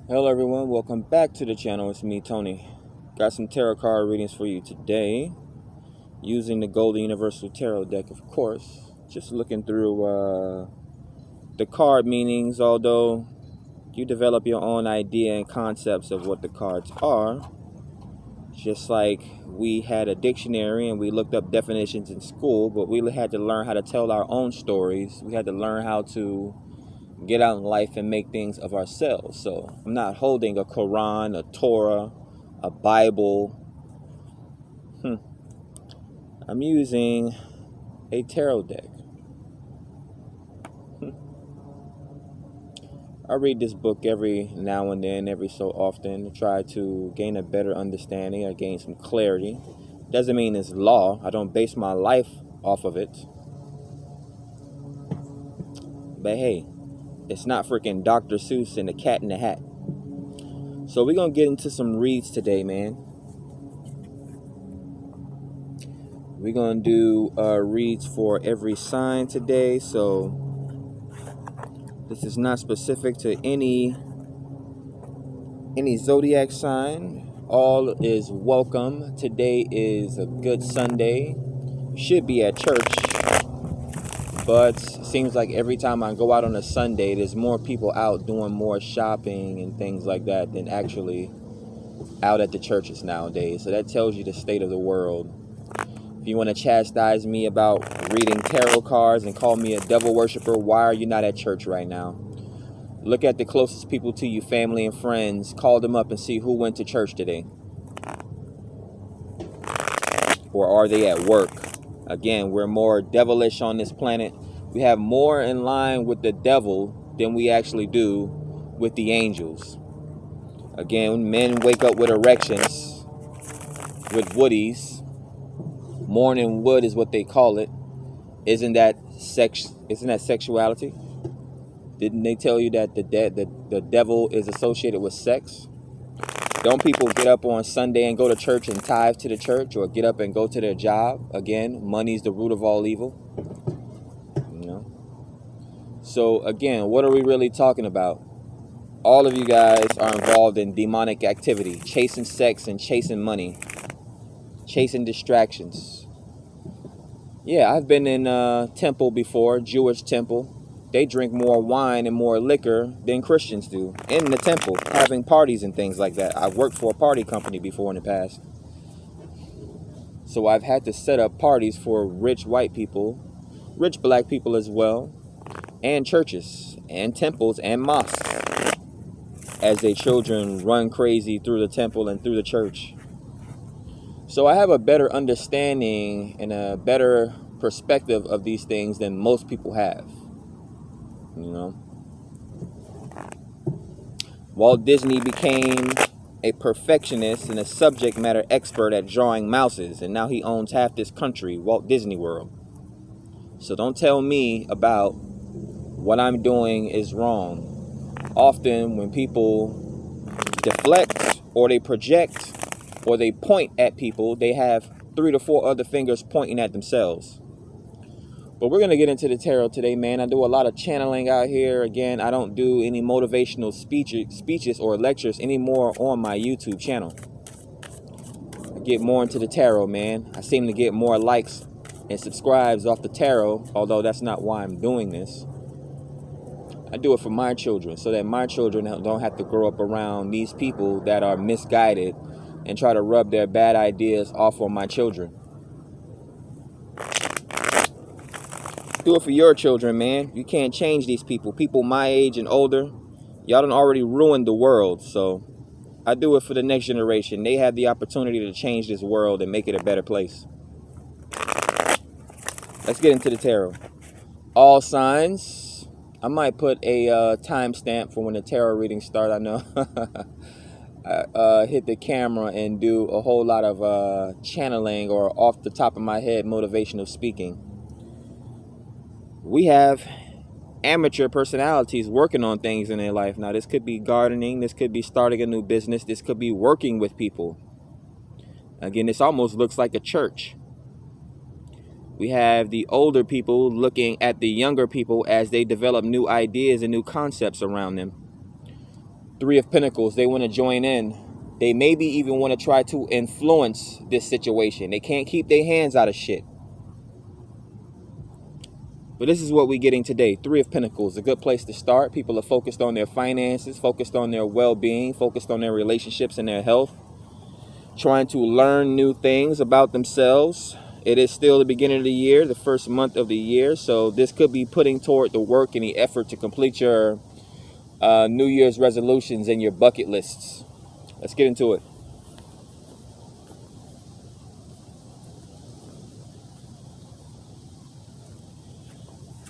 Hello everyone, welcome back to the channel. It's me, Tony. Got some tarot card readings for you today using the Golden Universal Tarot deck, of course. Just looking through the card meanings, although you develop your own idea and concepts of what the cards are. Just like we had a dictionary and we looked up definitions in school, but we had to learn how to tell our own stories. We had to learn how to get out in life and make things of ourselves. So I'm not holding a Quran, a Torah, a Bible. I'm using a tarot deck. I read this book every now and then, every so often, to try to gain a better understanding or gain some clarity. Doesn't mean it's law. I don't base my life off of it. But hey, it's not freaking Dr. Seuss and the Cat in the Hat. So we're going to get into some reads today, man. We're going to do reads for every sign today. So this is not specific to any zodiac sign. All is welcome. Today is a good Sunday. Should be at church. But it seems like every time I go out on a Sunday, there's more people out doing more shopping and things like that than actually out at the churches nowadays. So that tells you the state of the world. If you want to chastise me about reading tarot cards and call me a devil worshiper, why are you not at church right now? Look at the closest people to you, family and friends. Call them up and see who went to church today. Or are they at work? Again, we're more devilish on this planet. We have more in line with the devil than we actually do with the angels. Again, men wake up with erections, with woodies. Morning wood is what they call it. Isn't that sexuality? Didn't they tell you that the devil is associated with sex? Don't people get up on Sunday and go to church and tithe to the church, or get up and go to their job? Again, money's the root of all evil. You know. So again, what are we really talking about? All of you guys are involved in demonic activity, chasing sex and chasing money, chasing distractions. Yeah, I've been in a temple before, Jewish temple. They drink more wine and more liquor than Christians do in the temple, having parties and things like that. I've worked for a party company before in the past. So I've had to set up parties for rich white people, rich black people as well, and churches and temples and mosques as their children run crazy through the temple and through the church. So I have a better understanding and a better perspective of these things than most people have. You know, Walt Disney became a perfectionist and a subject matter expert at drawing mouses, and now he owns half this country, Walt Disney World. So don't tell me about what I'm doing is wrong. Often when people deflect or they project or they point at people, they have 3 to 4 other fingers pointing at themselves. But we're going to get into the tarot today, man. I do a lot of channeling out here. Again, I don't do any motivational speeches or lectures anymore on my YouTube channel. I get more into the tarot, man. I seem to get more likes and subscribes off the tarot, although that's not why I'm doing this. I do it for my children, so that my children don't have to grow up around these people that are misguided and try to rub their bad ideas off on my children. Do it for your children, man. You can't change these people. People my age and older, y'all done already ruined the world. So I do it for the next generation. They have the opportunity to change this world and make it a better place. Let's get into the tarot. All signs. I might put a timestamp for when the tarot readings start. I know I hit the camera and do a whole lot of channeling or off the top of my head motivational speaking. We have amateur personalities working on things in their life. Now, this could be gardening. This could be starting a new business. This could be working with people. Again, this almost looks like a church. We have the older people looking at the younger people as they develop new ideas and new concepts around them. Three of Pentacles, they want to join in. They maybe even want to try to influence this situation. They can't keep their hands out of shit. But this is what we're getting today. Three of Pentacles, a good place to start. People are focused on their finances, focused on their well-being, focused on their relationships and their health, trying to learn new things about themselves. It is still the beginning of the year, the first month of the year. So this could be putting toward the work and the effort to complete your New Year's resolutions and your bucket lists. Let's get into it.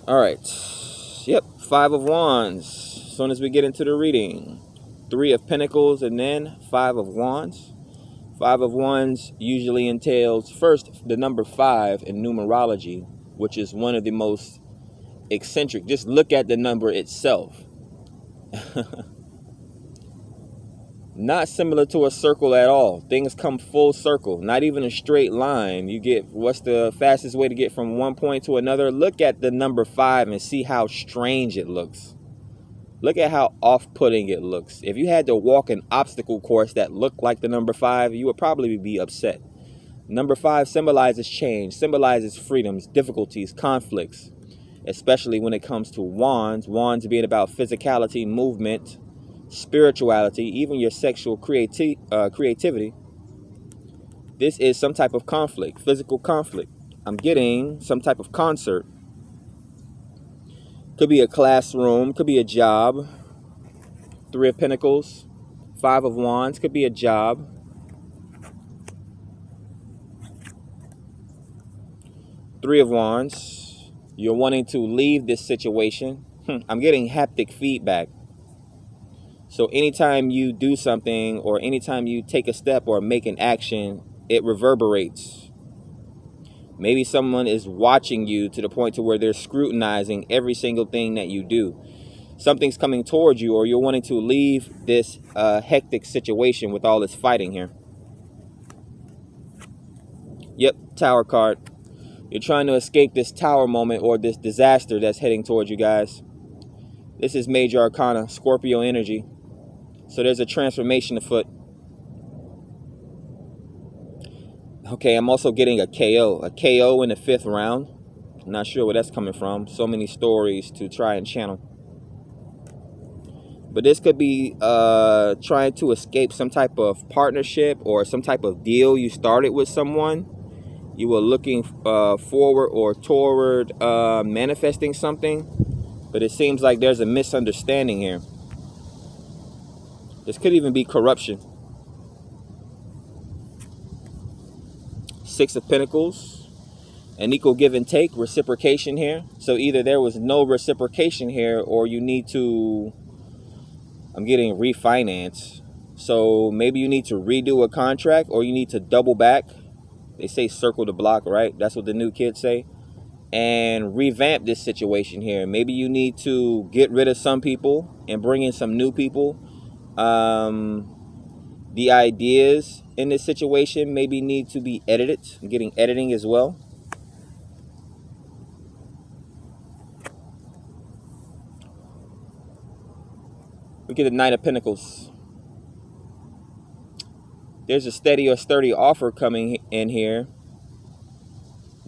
All right. Yep. Five of Wands. As soon as we get into the reading. Three of Pentacles and then Five of Wands. Five of Wands usually entails first the number 5 in numerology, which is one of the most eccentric. Just look at the number itself. Not similar to a circle at all. Things come full circle, not even a straight line. You get, what's the fastest way to get from one point to another? Look at the number 5 and see how strange it looks. Look at how off-putting it looks. If you had to walk an obstacle course that looked like the number 5, you would probably be upset. Number 5 symbolizes change, symbolizes freedoms, difficulties, conflicts, especially when it comes to wands. Wands being about physicality, movement, spirituality, even your sexual creativity. This is some type of conflict, physical conflict. I'm getting some type of concert. Could be a classroom, could be a job. Three of Pentacles, Five of Wands, could be a job. Three of Wands, you're wanting to leave this situation. I'm getting haptic feedback. So anytime you do something or anytime you take a step or make an action, it reverberates. Maybe someone is watching you to the point to where they're scrutinizing every single thing that you do. Something's coming towards you, or you're wanting to leave this hectic situation with all this fighting here. Yep, Tower card. You're trying to escape this tower moment or this disaster that's heading towards you guys. This is Major Arcana, Scorpio energy. So there's a transformation afoot. Okay, I'm also getting a KO. A KO in the 5th round. I'm not sure where that's coming from. So many stories to try and channel. But this could be trying to escape some type of partnership or some type of deal you started with someone. You were looking forward or toward manifesting something. But it seems like there's a misunderstanding here. This could even be corruption. Six of Pentacles. An equal give and take, reciprocation here. So either there was no reciprocation here or you need to, I'm getting refinance. So maybe you need to redo a contract or you need to double back. They say circle the block, right? That's what the new kids say. And revamp this situation here. Maybe you need to get rid of some people and bring in some new people. The ideas in this situation maybe need to be edited. I'm getting editing as well. We get the Knight of Pentacles. There's a steady or sturdy offer coming in here.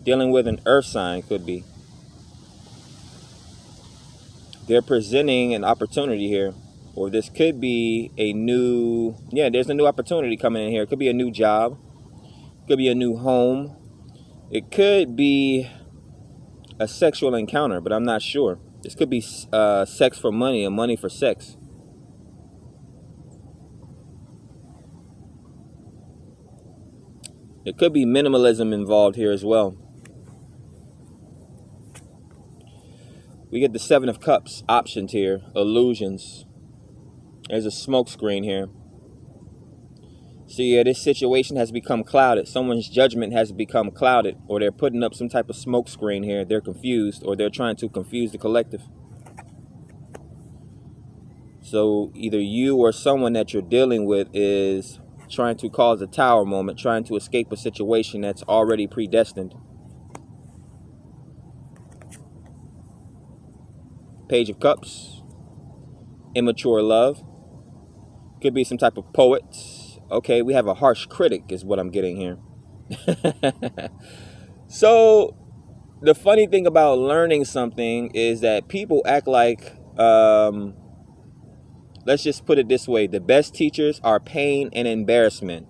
Dealing with an earth sign could be. They're presenting an opportunity here. Or this could be a new, there's a new opportunity coming in here. It could be a new job. It could be a new home. It could be a sexual encounter, but I'm not sure. This could be sex for money and money for sex. There could be minimalism involved here as well. We get the Seven of Cups options here. Illusions. There's a smoke screen here. So yeah, this situation has become clouded. Someone's judgment has become clouded, or they're putting up some type of smoke screen here. They're confused, or they're trying to confuse the collective. So either you or someone that you're dealing with is trying to cause a tower moment, trying to escape a situation that's already predestined. Page of Cups. Immature love. Could be some type of poet. Okay, we have a harsh critic is what I'm getting here. So the funny thing about learning something is that people act like, let's just put it this way, the best teachers are pain and embarrassment.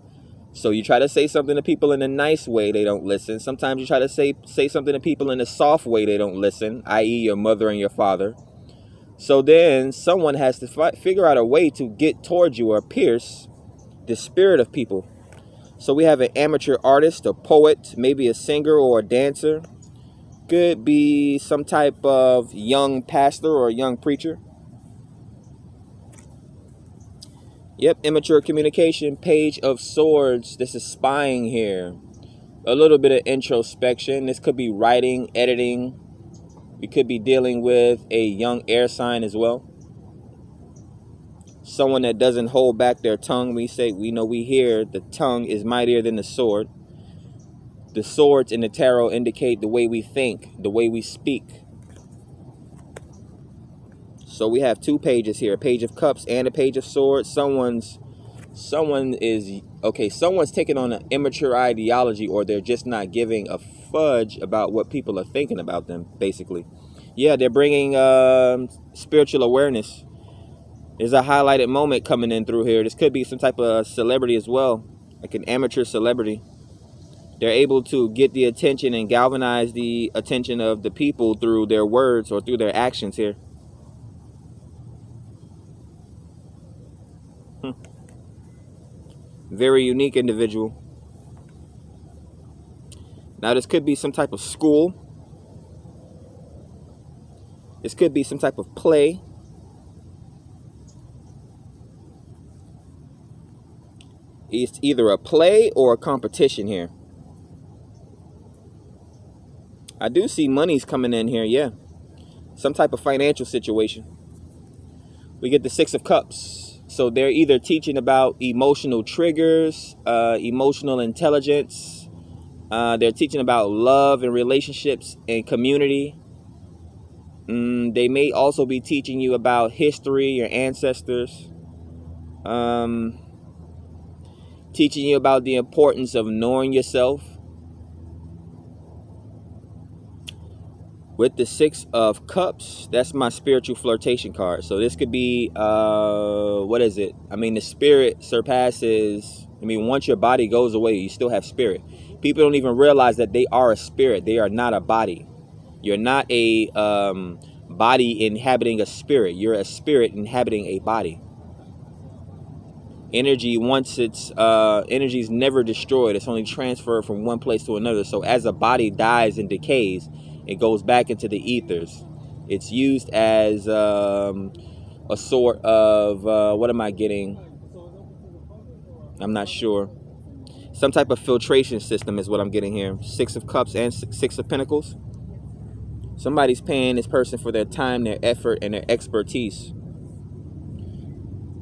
So you try to say something to people in a nice way, they don't listen. Sometimes you try to say something to people in a soft way, they don't listen, i.e. your mother and your father. So then someone has to figure out a way to get towards you or pierce the spirit of people. So we have an amateur artist, a poet, maybe a singer or a dancer. Could be some type of young pastor or a young preacher. Yep, immature communication, Page of Swords. This is spying here. A little bit of introspection. This could be writing, editing. We could be dealing with a young air sign as well. Someone that doesn't hold back their tongue. We hear the tongue is mightier than the sword. The swords in the tarot indicate the way we think, the way we speak. So we have two pages here, a page of cups and a page of swords. Someone's taking on an immature ideology, or they're just not giving a fudge about what people are thinking about them, basically. Yeah, they're bringing spiritual awareness. There's a highlighted moment coming in through here. This could be some type of celebrity as well, like an amateur celebrity. They're able to get the attention and galvanize the attention of the people through their words or through their actions here. Very unique individual. Now this could be some type of school. This could be some type of play. It's either a play or a competition here. I do see money's coming in here, yeah. Some type of financial situation. We get the Six of Cups. So they're either teaching about emotional triggers, emotional intelligence. They're teaching about love and relationships and community. They may also be teaching you about history, your ancestors. Teaching you about the importance of knowing yourself. With the Six of Cups, that's my spiritual flirtation card. So this could be, what is it? I mean, the spirit surpasses, once your body goes away, you still have spirit. People don't even realize that they are a spirit. They are not a body. You're not a body inhabiting a spirit. You're a spirit inhabiting a body. Energy, once energy is never destroyed. It's only transferred from one place to another. So as a body dies and decays, it goes back into the ethers. It's used as a sort of, what am I getting? I'm not sure. Some type of filtration system is what I'm getting here. Six of Cups and Six of Pentacles. Somebody's paying this person for their time, their effort, and their expertise.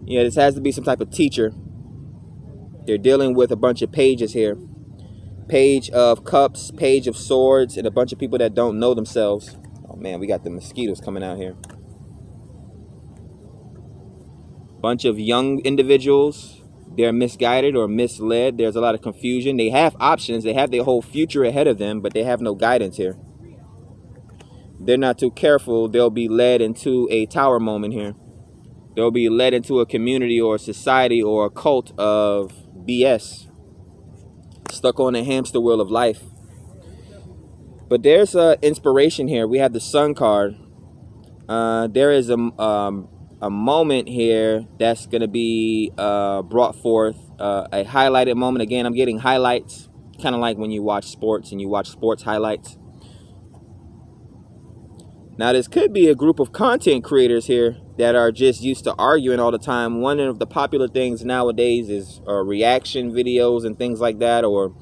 Yeah, this has to be some type of teacher. They're dealing with a bunch of pages here. Page of Cups, Page of Swords, and a bunch of people that don't know themselves. Oh man, we got the mosquitoes coming out here. Bunch of young individuals. They're misguided or misled. There's a lot of confusion. They have options. They have their whole future ahead of them, but they have no guidance here. They're not too careful. They'll be led into a tower moment here. They'll be led into a community or a society or a cult of BS. Stuck on a hamster wheel of life. But there's inspiration here. We have the Sun card. There is a moment here that's going to be brought forth. A highlighted moment. Again, I'm getting highlights. Kind of like when you watch sports and you watch sports highlights. Now, this could be a group of content creators here that are just used to arguing all the time. One of the popular things nowadays is reaction videos and things like that, or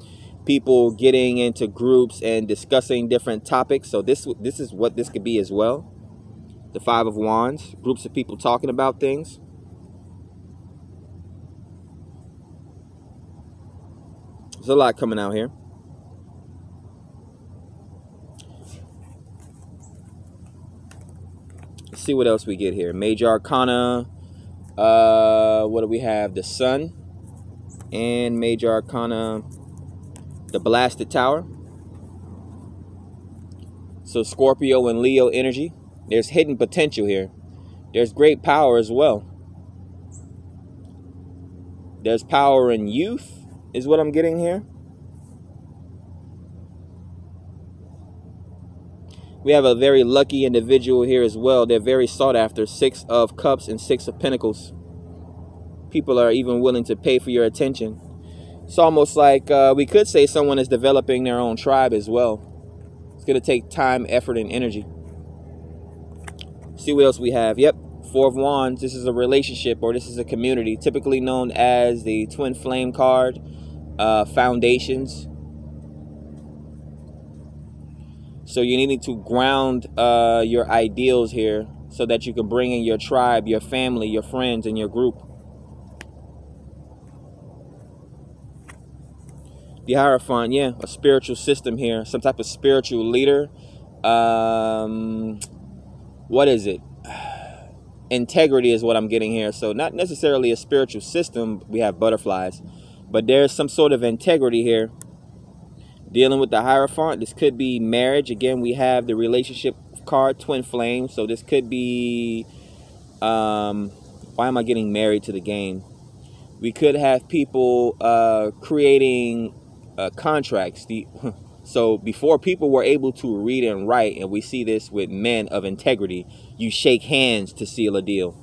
people getting into groups and discussing different topics. So this is what this could be as well. The Five of Wands, groups of people talking about things. There's a lot coming out here. Let's see what else we get here. Major Arcana. what do we have? The Sun and Major Arcana, the Blasted Tower. So Scorpio and Leo energy. There's hidden potential here. There's great power as well. There's power in youth, is what I'm getting here. We have a very lucky individual here as well. They're very sought after. 6 of Cups and 6 of Pentacles. People are even willing to pay for your attention. It's almost like we could say someone is developing their own tribe as well. It's going to take time, effort, and energy. See what else we have. Yep, 4 of Wands. This is a relationship, or this is a community, typically known as the Twin Flame card, foundations. So you need to ground your ideals here so that you can bring in your tribe, your family, your friends, and your group. The Hierophant, yeah, a spiritual system here, some type of spiritual leader. What is it? Integrity is what I'm getting here. So not necessarily a spiritual system. We have butterflies, but there's some sort of integrity here. Dealing with the Hierophant, this could be marriage. Again, we have the relationship card, Twin Flame. So this could be, why am I getting married to the game? We could have people creating contracts. So before people were able to read and write, and we see this with men of integrity, you shake hands to seal a deal.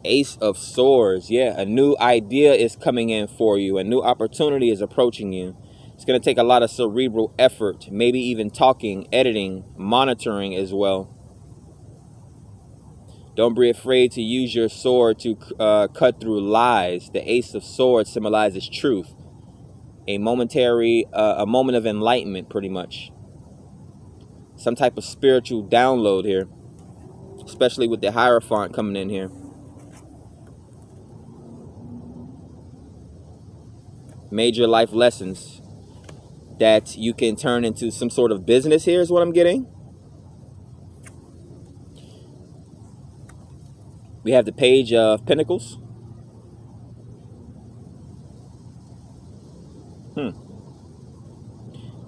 Ace of Swords, yeah, a new idea is coming in for you. A new opportunity is approaching you. It's going to take a lot of cerebral effort, maybe even talking, editing, monitoring as well. Don't be afraid to use your sword to cut through lies. The Ace of Swords symbolizes truth. A moment of enlightenment, pretty much. Some type of spiritual download here, especially with the Hierophant coming in here. Major life lessons that you can turn into some sort of business here is what I'm getting. We have the Page of Pentacles.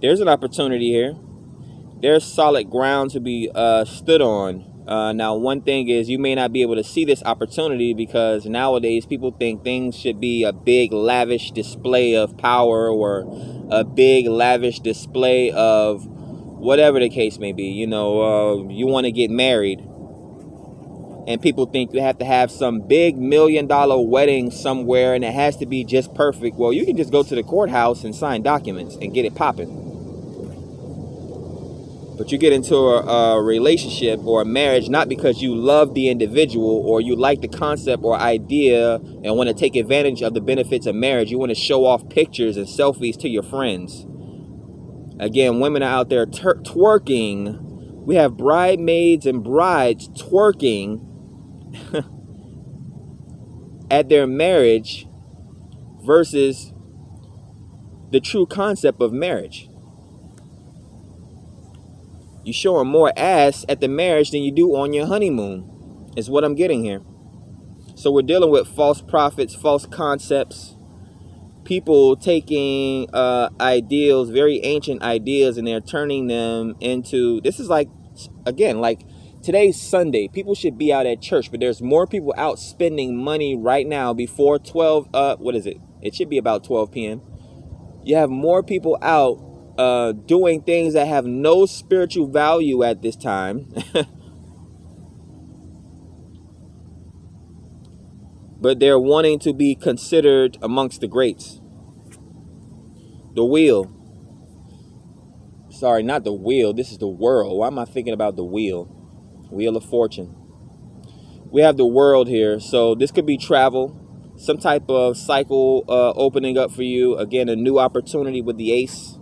There's an opportunity here. There's solid ground to be stood on. Now, one thing is you may not be able to see this opportunity because nowadays people think things should be a big lavish display of power or a big lavish display of whatever the case may be. You know, you want to get married. And people think you have to have some big $1 million wedding somewhere and it has to be just perfect. Well, you can just go to the courthouse and sign documents and get it popping. But you get into a relationship or a marriage not because you love the individual or you like the concept or idea and want to take advantage of the benefits of marriage. You want to show off pictures and selfies to your friends. Again, women are out there twerking. We have bridesmaids and brides twerking at their marriage versus the true concept of marriage. You showing more ass at the marriage than you do on your honeymoon is what I'm getting here. So we're dealing with false prophets, false concepts, people taking ideals, very ancient ideas, and they're turning them into, this is like, again, like today's Sunday. People should be out at church, but there's more people out spending money right now before 12, what is it? It should be about 12 p.m. You have more people out doing things that have no spiritual value at this time. But they're wanting to be considered amongst the greats. The wheel. Sorry, not the wheel. This is the world. Why am I thinking about the wheel? Wheel of Fortune. We have the world here. So this could be travel. Some type of cycle opening up for you. Again, a new opportunity with the ace.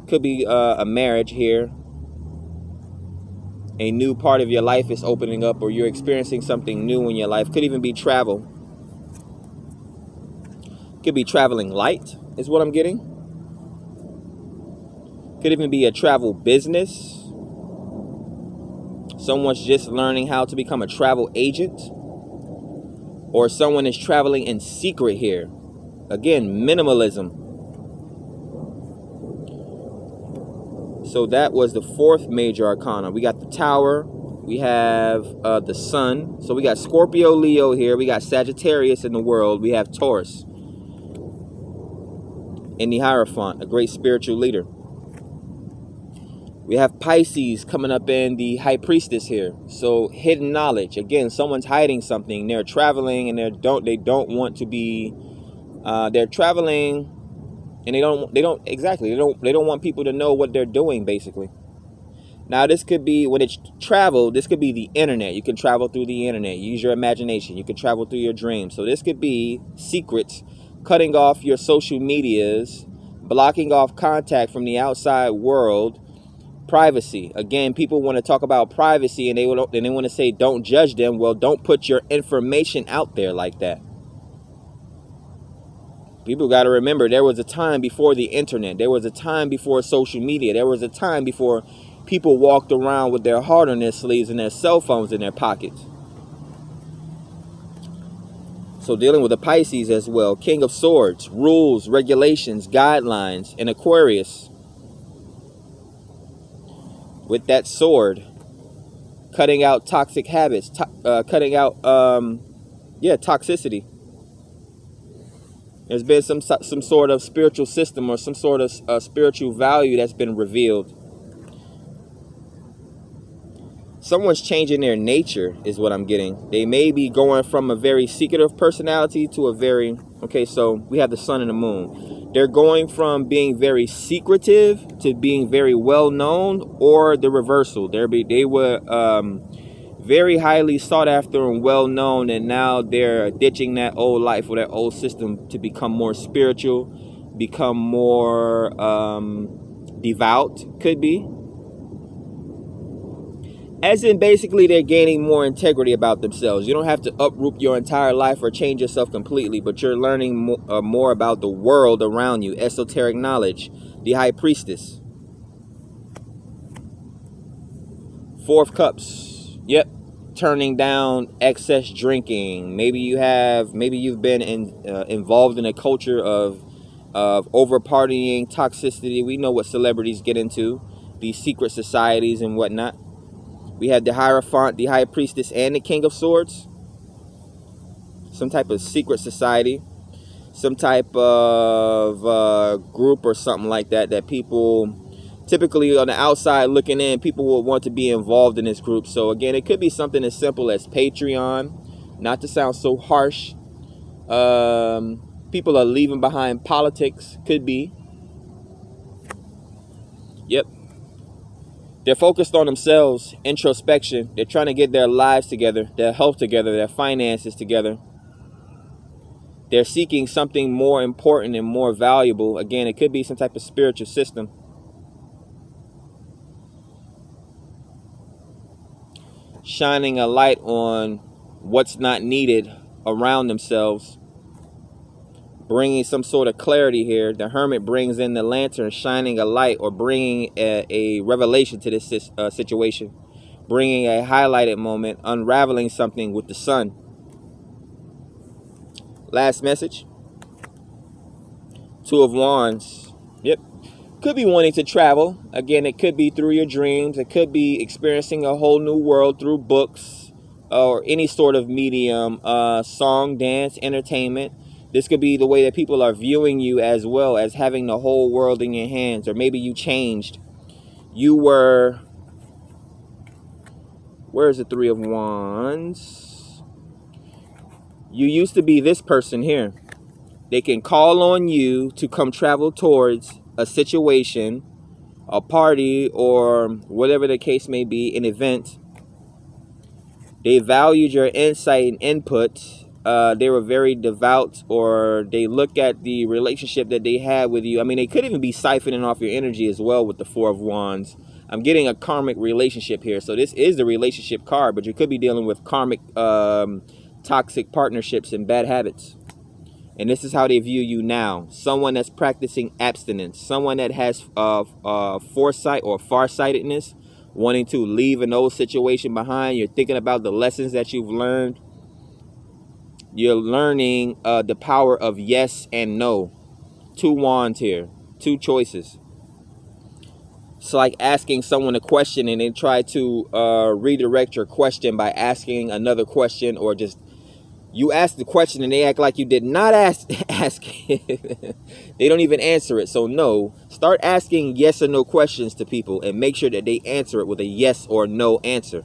Could be a marriage here. A new part of your life is opening up, or you're experiencing something new in your life. Could even be travel. Could be traveling light is what I'm getting. Could even be a travel business. Someone's just learning how to become a travel agent, or someone is traveling in secret here. Again, minimalism. So that was the fourth major arcana. We got the Tower. We have the Sun. So we got Scorpio, Leo here. We got Sagittarius in the world. We have Taurus in the Hierophant, a great spiritual leader. We have Pisces coming up in the High Priestess here. So hidden knowledge. Again, someone's hiding something. They're traveling and they don't want to be. They're traveling and they don't want people to know what they're doing, basically. Now this could be, when it's travel, this could be the internet. You can travel through the internet. Use your imagination. You can travel through your dreams. So this could be secrets, cutting off your social medias, blocking off contact from the outside world. Privacy. Again, people want to talk about privacy and they want to say don't judge them. Well, don't put your information out there like that. People got to remember, there was a time before the internet. There was a time before social media. There was a time before people walked around with their heart on their sleeves and their cell phones in their pockets. So dealing with the Pisces as well. King of Swords, rules, regulations, guidelines, and Aquarius. With that sword, cutting out toxic habits, cutting out, toxicity. There's been some sort of spiritual system or some sort of spiritual value that's been revealed. Someone's changing their nature is what I'm getting. They may be going from a very secretive personality to a very... Okay, so we have the sun and the moon. They're going from being very secretive to being very well known, or the reversal. They were very highly sought after and well known, and now they're ditching that old life or that old system to become more spiritual, become more devout, could be. As in, basically, they're gaining more integrity about themselves. You don't have to uproot your entire life or change yourself completely, but you're learning more about the world around you. Esoteric knowledge. The High Priestess. Four of Cups. Yep. Turning down excess drinking. Maybe you've been involved in a culture of over partying, toxicity. We know what celebrities get into. These secret societies and whatnot. We had the Hierophant, the High Priestess, and the King of Swords. Some type of secret society. Some type of group or something like that, that people, typically on the outside looking in, people will want to be involved in this group. So again, it could be something as simple as Patreon. Not to sound so harsh. People are leaving behind politics. Could be. Yep. They're focused on themselves, introspection. They're trying to get their lives together, their health together, their finances together. They're seeking something more important and more valuable. Again, it could be some type of spiritual system. Shining a light on what's not needed around themselves. Bringing some sort of clarity here. The Hermit brings in the lantern, shining a light or bringing a revelation to this situation. Bringing a highlighted moment, unraveling something with the sun. Last message. Two of Wands. Yep. Could be wanting to travel. Again, it could be through your dreams. It could be experiencing a whole new world through books or any sort of medium, song, dance, entertainment. This could be the way that people are viewing you, as well as having the whole world in your hands. Or maybe you changed. You were... Where's the Three of Wands? You used to be this person here. They can call on you to come travel towards a situation, a party, or whatever the case may be, an event. They valued your insight and input. They were very devout, or they look at the relationship that they had with you. I mean, they could even be siphoning off your energy as well with the Four of Wands. I'm getting a karmic relationship here. So this is the relationship card, but you could be dealing with karmic, toxic partnerships and bad habits. And this is how they view you now. Someone that's practicing abstinence. Someone that has foresight or farsightedness wanting to leave an old situation behind. You're thinking about the lessons that you've learned. You're learning the power of yes and no. 2 wands here, 2 choices. It's like asking someone a question and they try to redirect your question by asking another question, or just you ask the question and they act like you did not ask it. They don't even answer it. So no, start asking yes or no questions to people and make sure that they answer it with a yes or no answer.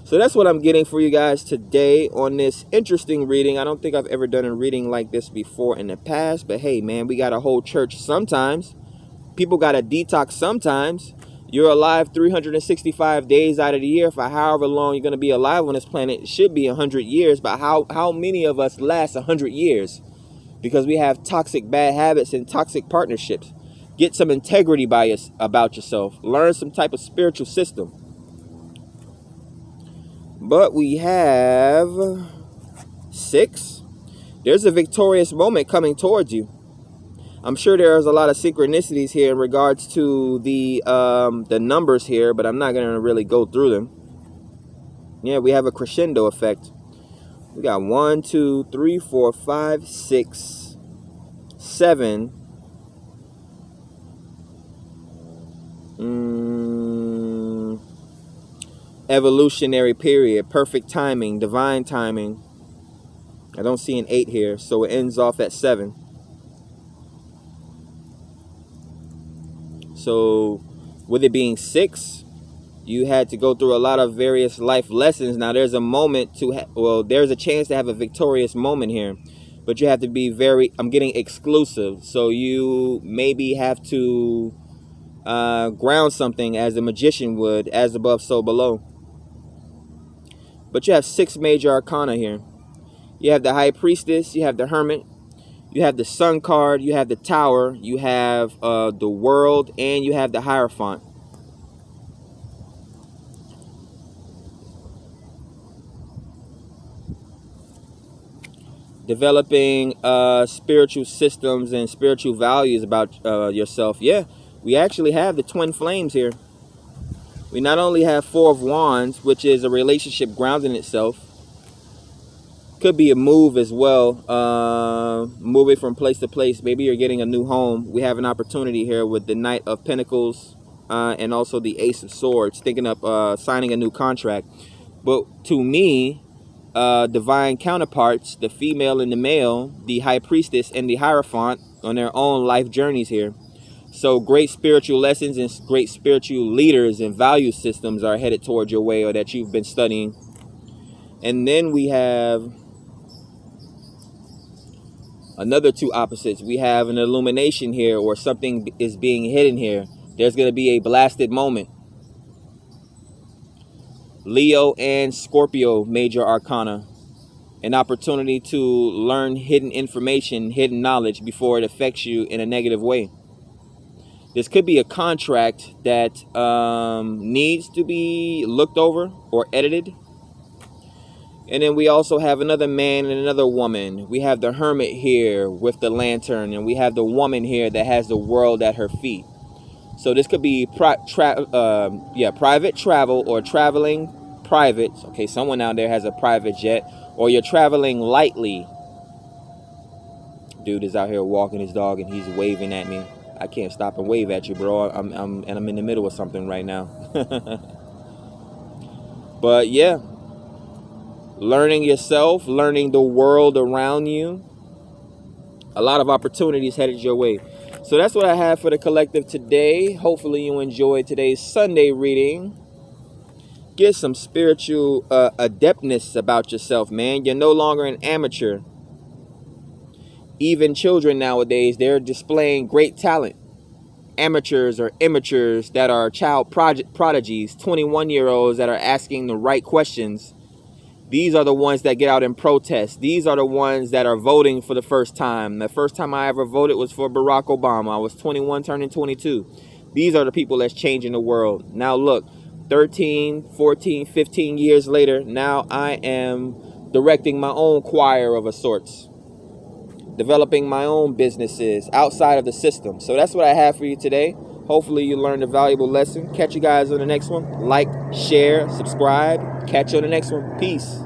So that's what I'm getting for you guys today on this interesting reading. I don't think I've ever done a reading like this before in the past, but hey man, we got a whole church sometimes. People got to detox sometimes. You're alive 365 days out of the year. For however long you're going to be alive on this planet, it should be 100 years. But how many of us last 100 years? Because we have toxic bad habits and toxic partnerships. Get some integrity about yourself. Learn some type of spiritual system. But we have 6. There's a victorious moment coming towards you. I'm sure there's a lot of synchronicities here in regards to the numbers here, but I'm not going to really go through them. Yeah, we have a crescendo effect. We got 1, 2, 3, 4, 5, 6, 7. Evolutionary period, perfect timing, divine timing. I don't see an 8 here, so it ends off at 7. So with it being 6, you had to go through a lot of various life lessons. Now there's a moment to there's a chance to have a victorious moment here, but you have to be I'm getting exclusive. So you maybe have to ground something as a magician would, as above, so below. But you have 6 major arcana here. You have the High Priestess, you have the Hermit, you have the Sun card, you have the Tower, you have the World, and you have the Hierophant. Developing spiritual systems and spiritual values about yourself. Yeah, we actually have the Twin Flames here. We not only have 4 of Wands, which is a relationship grounding itself. Could be a move as well, moving from place to place. Maybe you're getting a new home. We have an opportunity here with the Knight of Pentacles and also the Ace of Swords, thinking of signing a new contract. But to me, divine counterparts, the female and the male, the High Priestess and the Hierophant, on their own life journeys here. So great spiritual lessons and great spiritual leaders and value systems are headed towards your way, or that you've been studying. And then we have another 2 opposites. We have an illumination here, or something is being hidden here. There's going to be a blasted moment. Leo and Scorpio major arcana. An opportunity to learn hidden information, hidden knowledge before it affects you in a negative way. This could be a contract that needs to be looked over or edited. And then we also have another man and another woman. We have the Hermit here with the lantern, and we have the woman here that has the world at her feet. So this could be private travel, or traveling private. Okay, someone out there has a private jet, or you're traveling lightly. Dude is out here walking his dog and he's waving at me. I can't stop and wave at you, bro. I'm in the middle of something right now. But yeah, learning yourself, learning the world around you. A lot of opportunities headed your way. So that's what I have for the collective today. Hopefully you enjoyed today's Sunday reading. Get some spiritual adeptness about yourself, man. You're no longer an amateur. Even children nowadays, they're displaying great talent. Amateurs or immatures that are child prodigies, 21-year-olds that are asking the right questions. These are the ones that get out and protest. These are the ones that are voting for the first time. The first time I ever voted was for Barack Obama. I was 21, turning 22. These are the people that's changing the world. Now look, 13, 14, 15 years later, now I am directing my own choir of a sorts. Developing my own businesses outside of the system. So that's what I have for you today. Hopefully you learned a valuable lesson. Catch you guys on the next one. Like, share, subscribe. Catch you on the next one. Peace.